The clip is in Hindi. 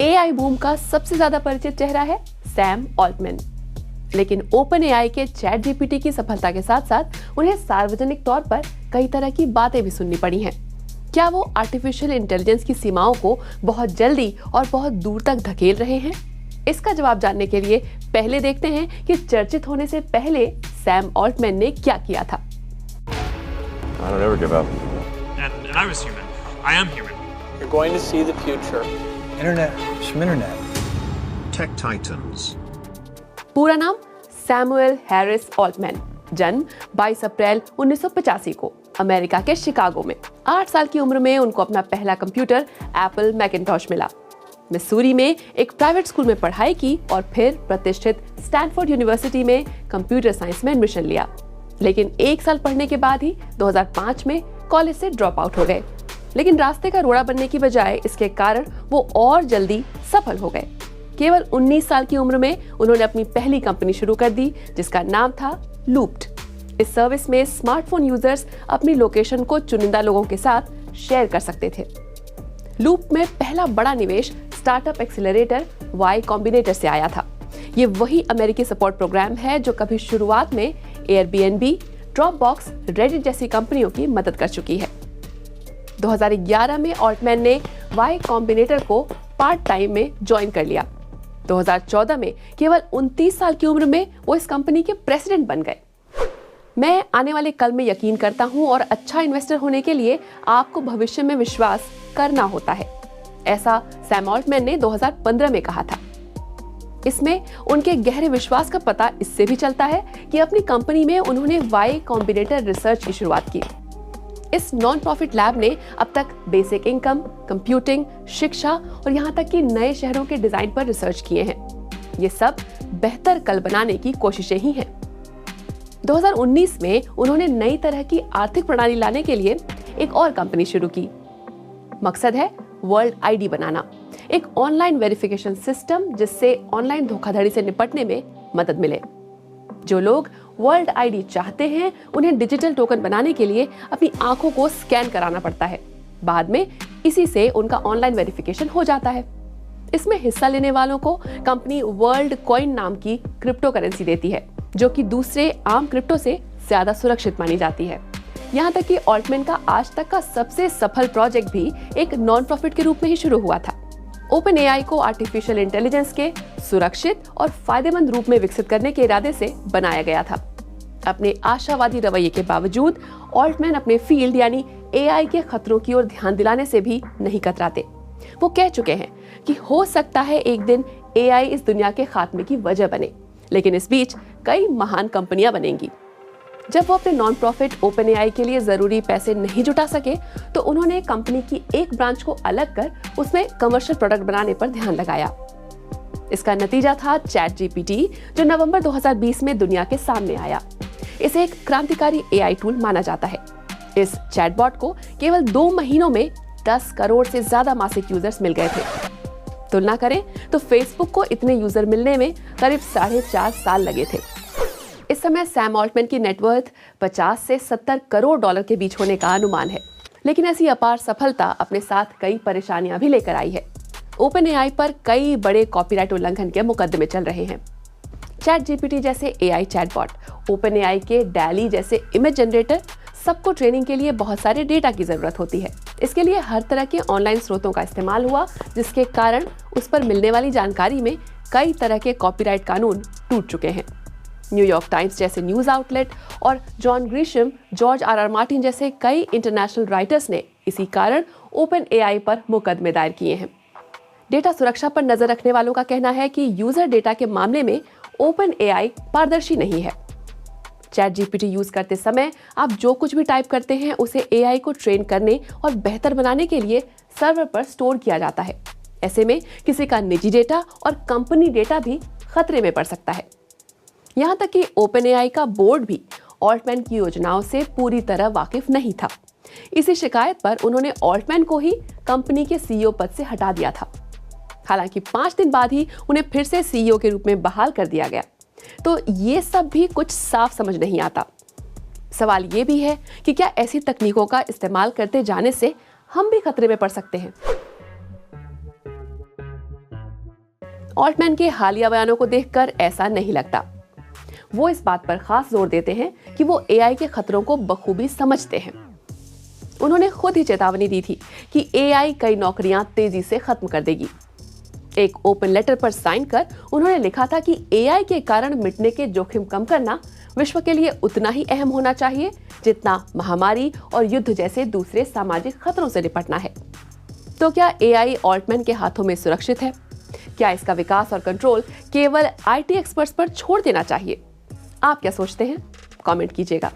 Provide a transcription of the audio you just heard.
एआई बूम का सबसे ज्यादा परिचित चेहरा है सैम ऑल्टमैन। लेकिन ओपन एआई के चैट जीपीटी की सफलता के साथ साथ उन्हें सार्वजनिक तौर पर कई तरह की बातें भी सुननी पड़ी हैं। क्या वो आर्टिफिशियल इंटेलिजेंस की सीमाओं को बहुत जल्दी और बहुत दूर तक धकेल रहे हैं? इसका जवाब जानने के लिए पहले देखते हैं कि चर्चित होने से पहले सैम ऑल्टमैन ने क्या किया था। I don't ever give up. And I was human. I am human. You're going to see the future. Internet, Schminternet. Tech Titans. पूरा नाम सैमुअल हैरिस ऑल्टमैन, जन्म 22 अप्रैल 1985 को अमेरिका के शिकागो में। 8 साल की उम्र में उनको अपना पहला कंप्यूटर एप्पल मैकिन्टॉश मिला। मिसूरी में एक प्राइवेट स्कूल में पढ़ाई की और फिर प्रतिष्ठित स्टैनफोर्ड यूनिवर्सिटी में कंप्यूटर साइंस में एडमिशन लिया। लेकिन 1 साल पढ़ने के बाद ही 2005 में कॉलेज से ड्रॉप आउट हो गए। लेकिन रास्ते का रोड़ा बनने की बजाय इसके कारण वो और जल्दी सफल हो गए। केवल 19 साल की उम्र में उन्होंने अपनी पहली कंपनी शुरू कर दी जिसका नाम था लूप्ड। इस सर्विस में स्मार्टफोन यूजर्स अपनी लोकेशन को चुनिंदा लोगों के साथ शेयर कर सकते थे। लूप में पहला बड़ा निवेश स्टार्टअप एक्सीलरेटर वाई कॉम्बिनेटर से आया था। ये वही अमेरिकी सपोर्ट प्रोग्राम है जो कभी शुरुआत में एयरबीएनबी, ड्रॉपबॉक्स, रेडिट जैसी कंपनियों की मदद कर चुकी है। 2011 में ऑल्टमैन ने वाई कॉम्बिनेटर को पार्ट टाइम में ज्वाइन कर लिया। 2014 में केवल 29 साल की उम्र में वो इस कंपनी के प्रेसिडेंट बन गए। मैं आने वाले कल में यकीन करता हूं और अच्छा इन्वेस्टर होने के लिए आपको भविष्य में विश्वास करना होता है, ऐसा सैम ऑल्टमैन ने 2015 में कहा था। इसमें उनके गहरे विश्वास का पता इससे भी चलता है कि अपनी कंपनी में उन्होंने वाई कॉम्बिनेटर रिसर्च की शुरुआत की। इस नॉन प्रॉफिट लैब ने अब तक बेसिक इनकम, कंप्यूटिंग, शिक्षा और यहाँ तक कि नए शहरों के डिजाइन पर रिसर्च किए हैं। ये सब बेहतर कल बनाने की कोशिशें ही हैं। 2019 में उन्होंने नई तरह की आर्थिक प्रणाली लाने के लिए एक और कंपनी शुरू की। मकसद है वर्ल्ड आईडी बनाना, एक ऑनलाइन वेरिफिकेशन सिस्टम जिससे ऑनलाइन धोखाधड़ी से निपटने में मदद मिले। जो लोग वर्ल्ड आईडी चाहते हैं उन्हें डिजिटल टोकन बनाने के लिए अपनी आंखों को स्कैन कराना पड़ता है। बाद में इसी से उनका ऑनलाइन वेरिफिकेशन हो जाता है। इसमें हिस्सा लेने वालों को कंपनी वर्ल्ड कॉइन नाम की क्रिप्टो करेंसी देती है जो कि दूसरे आम क्रिप्टो से ज्यादा सुरक्षित मानी जाती है। यहाँ तक कि ऑल्टमैन का आज तक का सबसे सफल प्रोजेक्ट भी एक नॉन प्रॉफिट के रूप में ही शुरू हुआ था। ओपन एआई को आर्टिफिशियल इंटेलिजेंस के सुरक्षित और फायदेमंद रूप में विकसित करने के इरादे से बनाया गया था। अपने आशावादी रवैये के बावजूद ऑल्टमैन अपने फील्ड यानी एआई के खतरों की ओर ध्यान दिलाने से भी नहीं कतराते। वो कह चुके हैं कि हो सकता है एक दिन एआई इस दुनिया के खात्मे की वजह बने, लेकिन इस बीच कई महान कंपनियां बनेंगी। जब वो अपने नॉन प्रॉफिट ओपन एआई के लिए जरूरी पैसे नहीं जुटा सके तो उन्होंने कंपनी की एक ब्रांच को अलग कर उसमें कमर्शियल प्रोडक्ट बनाने पर ध्यान लगाया। इसका नतीजा था चैट जीपीटी जो नवंबर 2020 में दुनिया के सामने आया। इसे एक क्रांतिकारी एआई टूल माना जाता है। इस चैटबॉट को केवल 2 महीनों में 10 करोड़ से ज्यादा मासिक यूजर्स मिल गए थे। तुलना करें तो फेसबुक को इतने यूजर मिलने में करीब 4.5 साल लगे थे। इस समय सैम ऑल्टमैन की नेटवर्थ 50 से 70 करोड़ डॉलर के बीच होने का अनुमान है। लेकिन ऐसी अपार सफलता अपने साथ कई परेशानियां भी लेकर आई है। ओपन एआई पर कई बड़े कॉपीराइट उल्लंघन के मुकदमे चल रहे हैं। चैट जीपीटी जैसे एआई चैटबॉट, ओपन एआई के डैली जैसे इमेज जनरेटर, सबको ट्रेनिंग के लिए बहुत सारे डेटा की जरूरत होती है। इसके लिए हर तरह के ऑनलाइन स्रोतों का इस्तेमाल हुआ जिसके कारण उस पर मिलने वाली जानकारी में कई तरह के कॉपीराइट कानून टूट चुके हैं। न्यूयॉर्क टाइम्स जैसे न्यूज आउटलेट और John Grisham, George R Martin जैसे कई इंटरनेशनल राइटर्स ने इसी कारण ओपन एआई पर मुकदमे दायर किए हैं। डेटा सुरक्षा पर नजर रखने वालों का कहना है कि यूजर डेटा के मामले में ओपन एआई पारदर्शी नहीं है। चैट जीपीटी यूज करते समय आप जो कुछ भी टाइप करते हैं उसे एआई को ट्रेन करने और बेहतर बनाने के लिए सर्वर पर स्टोर किया जाता है। ऐसे में किसी का निजी डेटा और कंपनी डेटा भी खतरे में पड़ सकता है। यहाँ तक कि ओपन एआई का बोर्ड भी ऑल्टमैन की योजनाओं से पूरी तरह वाकिफ नहीं था। इसी शिकायत पर उन्होंने ऑल्टमैन को ही कंपनी के सीईओ पद से हटा दिया था। हालांकि 5 दिन बाद ही उन्हें फिर से सीईओ के रूप में बहाल कर दिया गया। तो ये सब भी कुछ साफ समझ नहीं आता। सवाल ये भी है कि क्या ऐसी तकनीकों का इस्तेमाल करते जाने से हम भी खतरे में पड़ सकते हैं। ऑल्टमैन के हालिया बयानों को देखकर ऐसा नहीं लगता। वो इस बात पर खास जोर देते हैं कि वो एआई के खतरों को बखूबी समझते हैं। उन्होंने खुद ही चेतावनी दी थी कि एआई कई नौकरियां तेजी से खत्म कर देगी। एक ओपन लेटर पर साइन कर उन्होंने लिखा था कि एआई के कारण मिटने के जोखिम कम करना विश्व के लिए उतना ही अहम होना चाहिए जितना महामारी और युद्ध जैसे दूसरे सामाजिक खतरों से निपटना है। तो क्या एआई ऑल्टमैन के हाथों में सुरक्षित है? क्या इसका विकास और कंट्रोल केवल आईटी एक्सपर्ट्स पर छोड़ देना चाहिए? आप क्या सोचते हैं? कमेंट कीजिएगा।